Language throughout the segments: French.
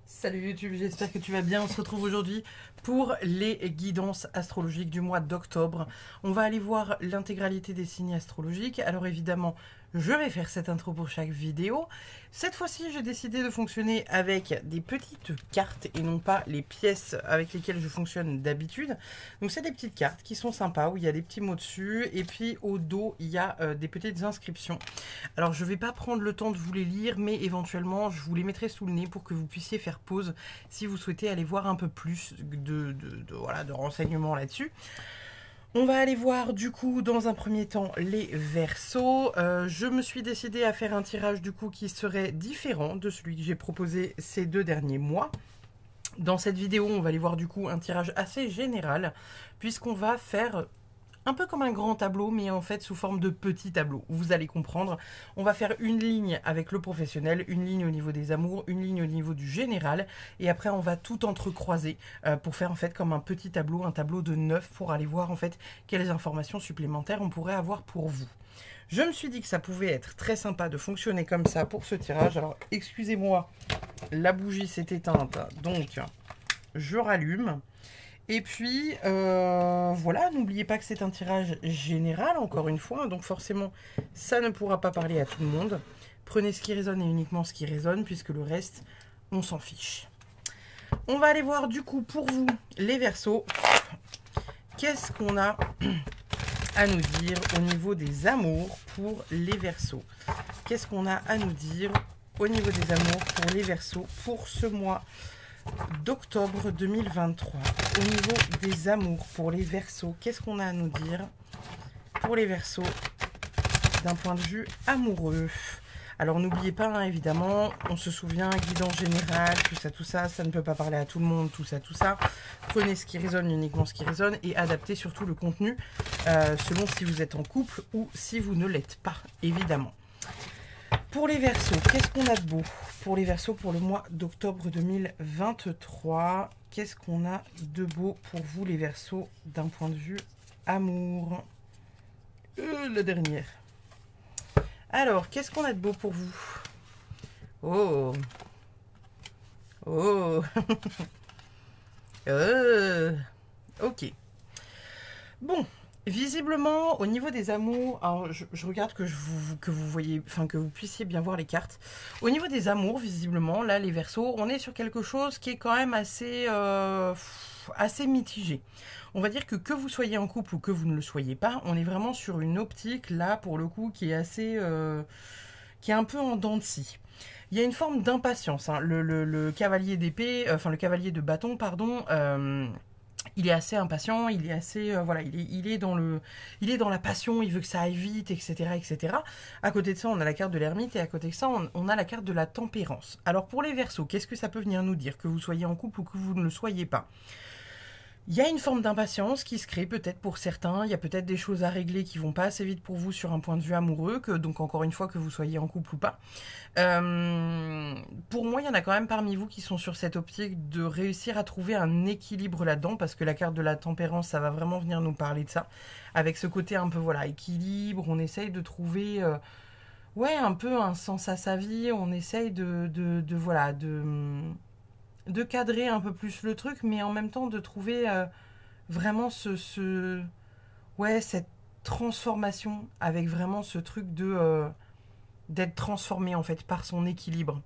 Salut YouTube, j'espère que tu vas bien. On se retrouve aujourd'hui pour les guidances astrologiques du mois d'octobre. On va aller voir l'intégralité des signes astrologiques. Alors évidemment, je vais faire cette intro pour chaque vidéo. Cette fois-ci, j'ai décidé de fonctionner avec des petites cartes et non pas les pièces avec lesquelles je fonctionne d'habitude. Donc c'est des petites cartes qui sont sympas, où il y a des petits mots dessus et puis au dos, il y a des petites inscriptions. Alors je ne vais pas prendre le temps de vous les lire, mais éventuellement, je vous les mettrai sous le nez pour que vous puissiez faire pause si vous souhaitez aller voir un peu plus de renseignements là-dessus. On va aller voir du coup dans un premier temps les Verseaux. Je me suis décidée à faire un tirage du coup qui serait différent de celui que j'ai proposé ces 2 derniers mois. Dans cette vidéo, on va aller voir du coup un tirage assez général puisqu'on va faire un peu comme un grand tableau, mais en fait sous forme de petits tableaux. Vous allez comprendre. On va faire une ligne avec le professionnel, une ligne au niveau des amours, une ligne au niveau du général, et après on va tout entrecroiser pour faire en fait comme un petit tableau, un tableau de 9 pour aller voir en fait quelles informations supplémentaires on pourrait avoir pour vous. Je me suis dit que ça pouvait être très sympa de fonctionner comme ça pour ce tirage. Alors excusez-moi, la bougie s'est éteinte, donc je rallume. Et puis, voilà, n'oubliez pas que c'est un tirage général, encore une fois, donc forcément, ça ne pourra pas parler à tout le monde. Prenez ce qui résonne et uniquement ce qui résonne, puisque le reste, on s'en fiche. On va aller voir, du coup, pour vous, les Verseaux, qu'est-ce qu'on a à nous dire au niveau des amours pour les Verseaux. Qu'est-ce qu'on a à nous dire au niveau des amours pour les Verseaux pour ce mois d'octobre 2023. Au niveau des amours pour les Verseaux, qu'est-ce qu'on a à nous dire pour les Verseaux d'un point de vue amoureux? Alors n'oubliez pas, hein, évidemment, on se souvient, guidance générale, tout ça, ça ne peut pas parler à tout le monde, tout ça. Prenez ce qui résonne, uniquement ce qui résonne, et adaptez surtout le contenu selon si vous êtes en couple ou si vous ne l'êtes pas, évidemment. Pour les Verseaux, qu'est-ce qu'on a de beau pour les Verseaux pour le mois d'octobre 2023? Qu'est-ce qu'on a de beau pour vous les Verseaux d'un point de vue amour? La dernière. Alors, qu'est-ce qu'on a de beau pour vous? Oh. Oh. Ok. Bon. Visiblement, au niveau des amours, alors je regarde que vous voyez, enfin que vous puissiez bien voir les cartes. Au niveau des amours, visiblement, là, les Verseaux, on est sur quelque chose qui est quand même assez mitigé. On va dire que vous soyez en couple ou que vous ne le soyez pas, on est vraiment sur une optique, là, pour le coup, qui est assez... qui est un peu en dents de scie. Il y a une forme d'impatience, hein. Le cavalier d'épée, enfin le cavalier de bâton, pardon... il est assez impatient, il est assez voilà, il est dans la passion, il veut que ça aille vite, etc., etc. À côté de ça, on a la carte de l'ermite et à côté de ça, on a la carte de la tempérance. Alors pour les Verseaux, qu'est-ce que ça peut venir nous dire, que vous soyez en couple ou que vous ne le soyez pas? Il y a une forme d'impatience qui se crée peut-être pour certains, il y a peut-être des choses à régler qui vont pas assez vite pour vous sur un point de vue amoureux, que donc encore une fois que vous soyez en couple ou pas. Pour moi, il y en a quand même parmi vous qui sont sur cette optique de réussir à trouver un équilibre là-dedans, parce que la carte de la tempérance, ça va vraiment venir nous parler de ça, avec ce côté un peu voilà équilibre, on essaye de trouver ouais un peu un sens à sa vie, on essaye voilà de cadrer un peu plus le truc, mais en même temps de trouver vraiment ouais, cette transformation avec vraiment ce truc de d'être transformé en fait par son équilibre.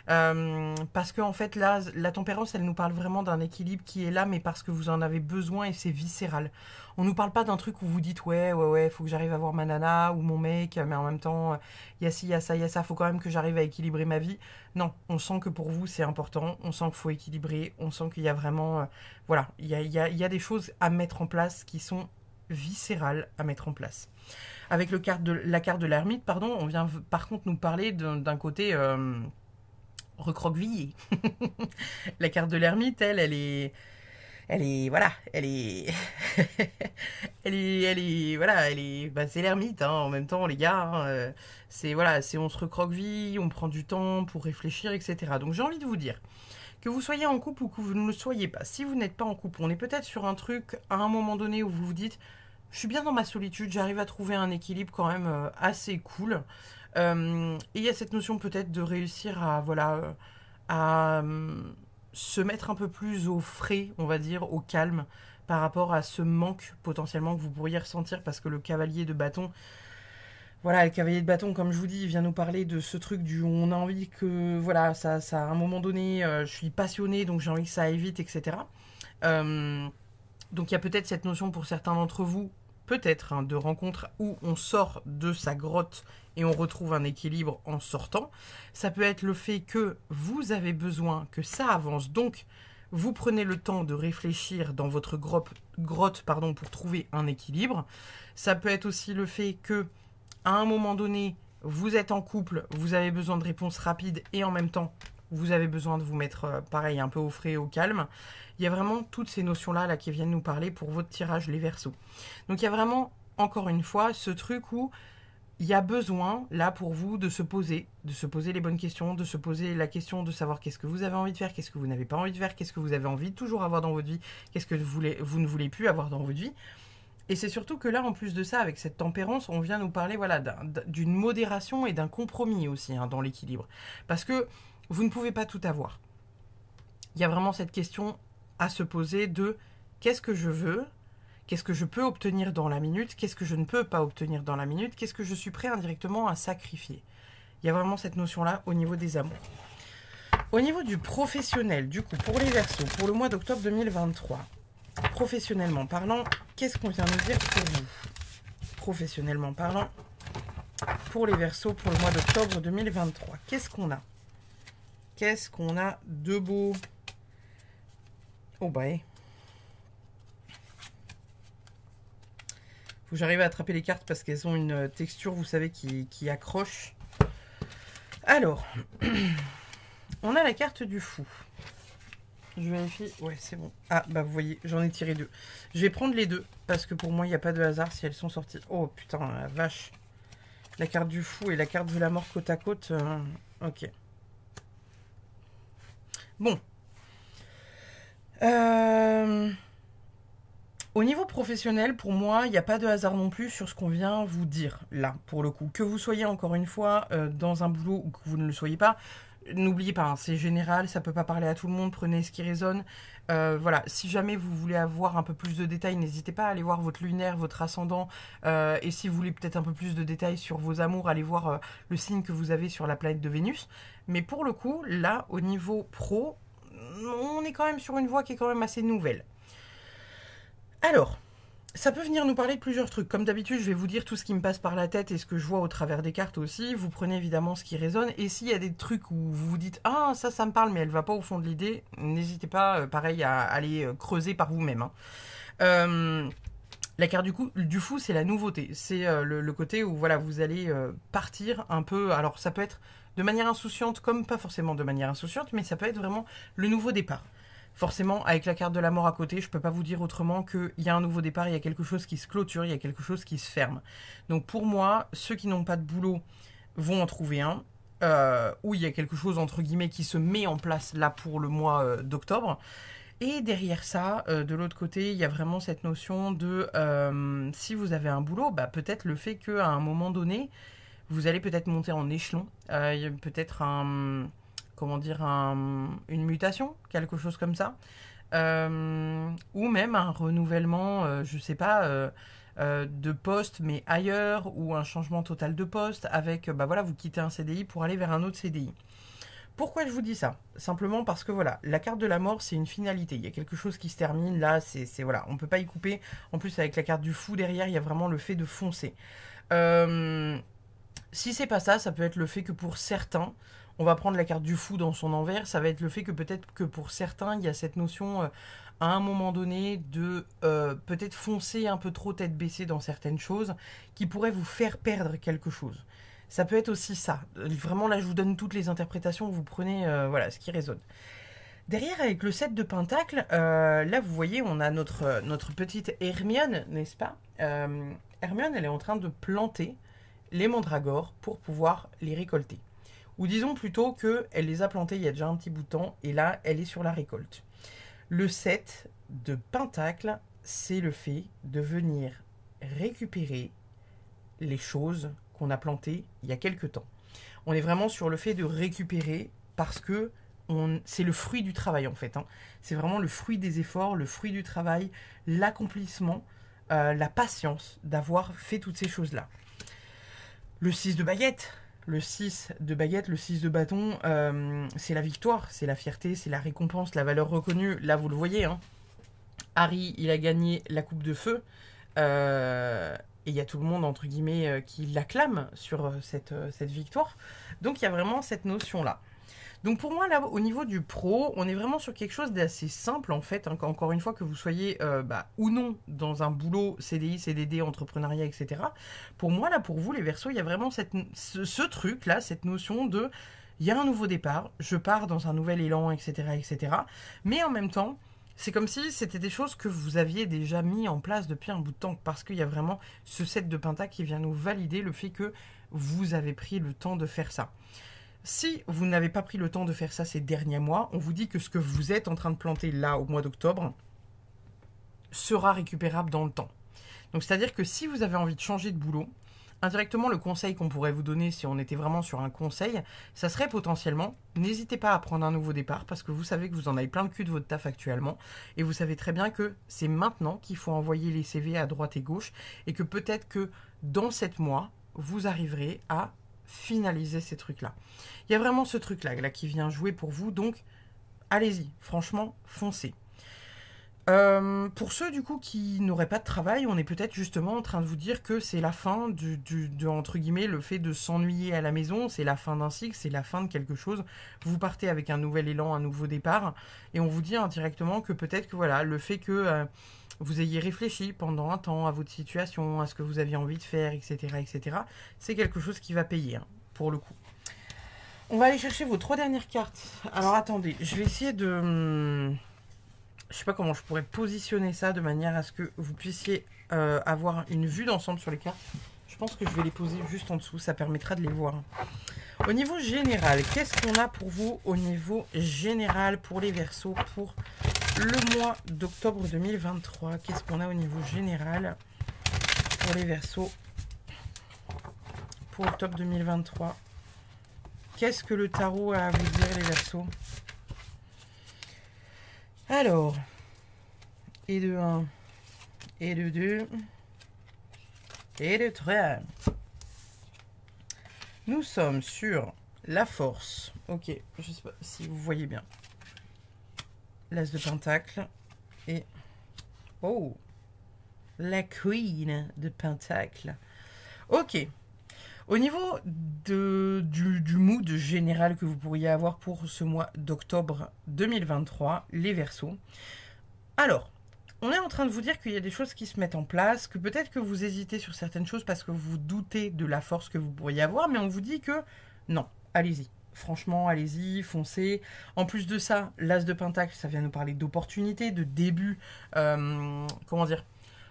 Parce que en fait là, la tempérance, elle nous parle vraiment d'un équilibre qui est là, mais parce que vous en avez besoin et c'est viscéral. On nous parle pas d'un truc où vous dites ouais, faut que j'arrive à voir ma nana ou mon mec, mais en même temps, il y a ci, il y a ça, faut quand même que j'arrive à équilibrer ma vie. Non, on sent que pour vous c'est important, on sent qu'il faut équilibrer, on sent qu'il y a vraiment, voilà, il y a des choses à mettre en place qui sont viscérales à mettre en place. Avec la carte de l'ermite, pardon, on vient par contre nous parler d'un côté recroquevillé. La carte de l'ermite, voilà, c'est l'ermite, hein, en même temps, les gars, hein, voilà, on se recroqueville, on prend du temps pour réfléchir, etc. Donc j'ai envie de vous dire, que vous soyez en couple ou que vous ne le soyez pas, si vous n'êtes pas en couple, on est peut-être sur un truc à un moment donné où vous vous dites, je suis bien dans ma solitude, j'arrive à trouver un équilibre quand même assez cool. Et il y a cette notion peut-être de réussir à, voilà, à se mettre un peu plus au frais, on va dire, au calme, par rapport à ce manque potentiellement que vous pourriez ressentir, parce que le cavalier de bâton, voilà, le cavalier de bâton, comme je vous dis, il vient nous parler de ce truc du on a envie que, voilà, ça à un moment donné, je suis passionné, donc j'ai envie que ça aille vite, etc. Euh, donc il y a peut-être cette notion pour certains d'entre vous, peut-être, hein, de rencontre où on sort de sa grotte et on retrouve un équilibre en sortant. Ça peut être le fait que vous avez besoin que ça avance, donc vous prenez le temps de réfléchir dans votre grotte pour trouver un équilibre. Ça peut être aussi le fait que à un moment donné, vous êtes en couple, vous avez besoin de réponses rapides et en même temps, vous avez besoin de vous mettre, pareil, un peu au frais, au calme. Il y a vraiment toutes ces notions-là là, qui viennent nous parler pour votre tirage, les Verseaux. Donc il y a vraiment, encore une fois, ce truc où il y a besoin, là, pour vous, de se poser les bonnes questions, de se poser la question de savoir qu'est-ce que vous avez envie de faire, qu'est-ce que vous n'avez pas envie de faire, qu'est-ce que vous avez envie de toujours avoir dans votre vie, qu'est-ce que vous ne voulez plus avoir dans votre vie. Et c'est surtout que là, en plus de ça, avec cette tempérance, on vient nous parler voilà, d'une modération et d'un compromis aussi hein, dans l'équilibre. Parce que vous ne pouvez pas tout avoir. Il y a vraiment cette question à se poser de qu'est-ce que je veux, qu'est-ce que je peux obtenir dans la minute, qu'est-ce que je ne peux pas obtenir dans la minute, qu'est-ce que je suis prêt indirectement à sacrifier. Il y a vraiment cette notion-là au niveau des amours. Au niveau du professionnel, du coup, pour les Verseaux, pour le mois d'octobre 2023, professionnellement parlant, qu'est-ce qu'on vient nous dire pour vous? Professionnellement parlant, pour les Verseaux, pour le mois d'octobre 2023, qu'est-ce qu'on a? Qu'est-ce qu'on a de beau? Oh bah, faut que j'arrive à attraper les cartes parce qu'elles ont une texture, vous savez, qui accroche. Alors, on a la carte du fou. Je vérifie. Ouais, c'est bon. Ah, bah vous voyez, j'en ai tiré 2. Je vais prendre les deux, parce que pour moi, il n'y a pas de hasard si elles sont sorties. Oh, putain, la vache. La carte du fou et la carte de la mort côte à côte. Ok. Bon. Au niveau professionnel, pour moi, il n'y a pas de hasard non plus sur ce qu'on vient vous dire, là, pour le coup. Que vous soyez, encore une fois, dans un boulot ou que vous ne le soyez pas, n'oubliez pas, hein, c'est général, ça peut pas parler à tout le monde, prenez ce qui résonne. Voilà, si jamais vous voulez avoir un peu plus de détails, n'hésitez pas à aller voir votre lunaire, votre ascendant. Et si vous voulez peut-être un peu plus de détails sur vos amours, allez voir le signe que vous avez sur la planète de Vénus. Mais pour le coup, là, au niveau pro, on est quand même sur une voie qui est quand même assez nouvelle. Alors, ça peut venir nous parler de plusieurs trucs. Comme d'habitude, je vais vous dire tout ce qui me passe par la tête et ce que je vois au travers des cartes aussi. Vous prenez évidemment ce qui résonne. Et s'il y a des trucs où vous vous dites « Ah, ça me parle, mais elle va pas au fond de l'idée », n'hésitez pas, pareil, à aller creuser par vous-même. Hein. La carte du fou, c'est la nouveauté. C'est le côté où voilà, vous allez partir un peu... Alors, ça peut être de manière insouciante, comme pas forcément de manière insouciante, mais ça peut être vraiment le nouveau départ. Forcément, avec la carte de la mort à côté, je ne peux pas vous dire autrement qu'il y a un nouveau départ, il y a quelque chose qui se clôture, il y a quelque chose qui se ferme. Donc pour moi, ceux qui n'ont pas de boulot vont en trouver un, où il y a quelque chose, entre guillemets, qui se met en place là pour le mois d'octobre. Et derrière ça, de l'autre côté, il y a vraiment cette notion de, si vous avez un boulot, bah, peut-être le fait qu'à un moment donné, vous allez peut-être monter en échelon, peut-être comment dire, une mutation, quelque chose comme ça. Ou même un renouvellement, je sais pas, de poste, mais ailleurs, ou un changement total de poste, avec, bah voilà, vous quittez un CDI pour aller vers un autre CDI. Pourquoi je vous dis ça? Simplement parce que voilà, la carte de la mort, c'est une finalité. Il y a quelque chose qui se termine, là, c'est voilà, on peut pas y couper. En plus, avec la carte du fou derrière, il y a vraiment le fait de foncer. Si c'est pas ça, ça peut être le fait que pour certains, on va prendre la carte du fou dans son envers, ça va être le fait que peut-être que pour certains, il y a cette notion à un moment donné de peut-être foncer un peu trop tête baissée dans certaines choses qui pourraient vous faire perdre quelque chose. Ça peut être aussi ça. Vraiment, là, je vous donne toutes les interprétations, vous prenez voilà, ce qui résonne. Derrière, avec le 7 de Pentacle, là, vous voyez, on a notre petite Hermione, n'est-ce pas? Hermione, elle est en train de planter les mandragores pour pouvoir les récolter. Ou disons plutôt qu'elle les a plantés il y a déjà un petit bout de temps, et là, elle est sur la récolte. Le 7 de Pentacle, c'est le fait de venir récupérer les choses qu'on a plantées il y a quelque temps. On est vraiment sur le fait de récupérer parce que c'est le fruit du travail en fait. Hein. C'est vraiment le fruit des efforts, le fruit du travail, l'accomplissement, la patience d'avoir fait toutes ces choses-là. Le 6 de baguette. Le 6 de baguette, le 6 de bâton, c'est la victoire, c'est la fierté, c'est la récompense, la valeur reconnue. Là, vous le voyez, hein. Harry, il a gagné la coupe de feu. Et il y a tout le monde, entre guillemets, qui l'acclame sur cette victoire. Donc, il y a vraiment cette notion-là. Donc, pour moi, là, au niveau du pro, on est vraiment sur quelque chose d'assez simple, en fait. Hein, encore une fois, que vous soyez ou non dans un boulot, CDI, CDD, entrepreneuriat, etc. Pour moi, là, pour vous, les Verseaux, il y a vraiment ce truc-là, cette notion de... Il y a un nouveau départ, je pars dans un nouvel élan, etc., etc. Mais en même temps... C'est comme si c'était des choses que vous aviez déjà mis en place depuis un bout de temps, parce qu'il y a vraiment ce 7 de Pentacle qui vient nous valider le fait que vous avez pris le temps de faire ça. Si vous n'avez pas pris le temps de faire ça ces derniers mois, on vous dit que ce que vous êtes en train de planter là au mois d'octobre sera récupérable dans le temps. Donc c'est-à-dire que si vous avez envie de changer de boulot, indirectement, le conseil qu'on pourrait vous donner si on était vraiment sur un conseil, ça serait potentiellement, n'hésitez pas à prendre un nouveau départ parce que vous savez que vous en avez plein le cul de votre taf actuellement et vous savez très bien que c'est maintenant qu'il faut envoyer les CV à droite et gauche et que peut-être que dans 7 mois, vous arriverez à finaliser ces trucs-là. Il y a vraiment ce truc-là là, qui vient jouer pour vous, donc allez-y, franchement, foncez. Pour ceux du coup qui n'auraient pas de travail, on est peut-être justement en train de vous dire que c'est la fin de entre guillemets le fait de s'ennuyer à la maison, c'est la fin d'un cycle, c'est la fin de quelque chose. Vous partez avec un nouvel élan, un nouveau départ, et on vous dit indirectement que peut-être que voilà, le fait que vous ayez réfléchi pendant un temps à votre situation, à ce que vous aviez envie de faire, etc., etc., c'est quelque chose qui va payer hein, pour le coup. On va aller chercher vos 3 dernières cartes. Alors attendez, je vais essayer de... Je sais pas comment je pourrais positionner ça de manière à ce que vous puissiez avoir une vue d'ensemble sur les cartes. Je pense que je vais les poser juste en dessous, ça permettra de les voir. Au niveau général, qu'est-ce qu'on a pour vous au niveau général pour les Verseaux pour le mois d'octobre 2023? Qu'est-ce qu'on a au niveau général pour les Verseaux pour octobre 2023? Qu'est-ce que le tarot a à vous dire les Verseaux? Alors, et de 1, et de 2, et de 3. Nous sommes sur la force. Ok, je sais pas si vous voyez bien. L'As de Pentacle et... Oh, la Queen de Pentacle. Ok. Au niveau du mood général que vous pourriez avoir pour ce mois d'octobre 2023, les Verseaux. Alors, on est en train de vous dire qu'il y a des choses qui se mettent en place, que peut-être que vous hésitez sur certaines choses parce que vous doutez de la force que vous pourriez avoir, mais on vous dit que non, allez-y. Franchement, allez-y, foncez. En plus de ça, l'As de Pentacle, ça vient nous parler d'opportunités, de début, comment dire,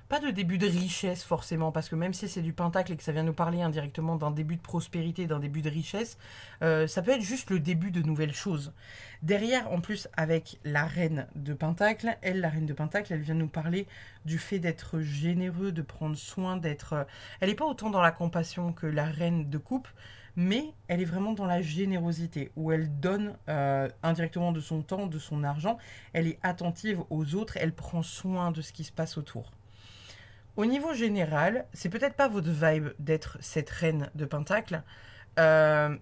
pas de début de richesse forcément, parce que même si c'est du pentacle et que ça vient nous parler indirectement d'un début de prospérité, d'un début de richesse, ça peut être juste le début de nouvelles choses. Derrière, en plus, avec la reine de pentacle, la reine de pentacle, elle vient nous parler du fait d'être généreux, de prendre soin, d'être... Elle n'est pas autant dans la compassion que la reine de coupe, mais elle est vraiment dans la générosité, où elle donne indirectement de son temps, de son argent, elle est attentive aux autres, elle prend soin de ce qui se passe autour. Au niveau général, c'est peut-être pas votre vibe d'être cette reine de Pentacle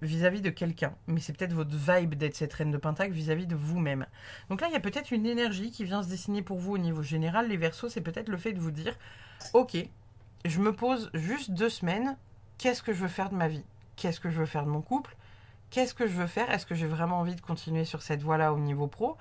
vis-à-vis de quelqu'un, mais c'est peut-être votre vibe d'être cette reine de Pentacle vis-à-vis de vous-même. Donc là, il y a peut-être une énergie qui vient se dessiner pour vous au niveau général. Les Verseaux, c'est peut-être le fait de vous dire « Ok, je me pose juste 2 semaines, qu'est-ce que je veux faire de ma vie? Qu'est-ce que je veux faire de mon couple? Qu'est-ce que je veux faire? Est-ce que j'ai vraiment envie de continuer sur cette voie-là au niveau pro?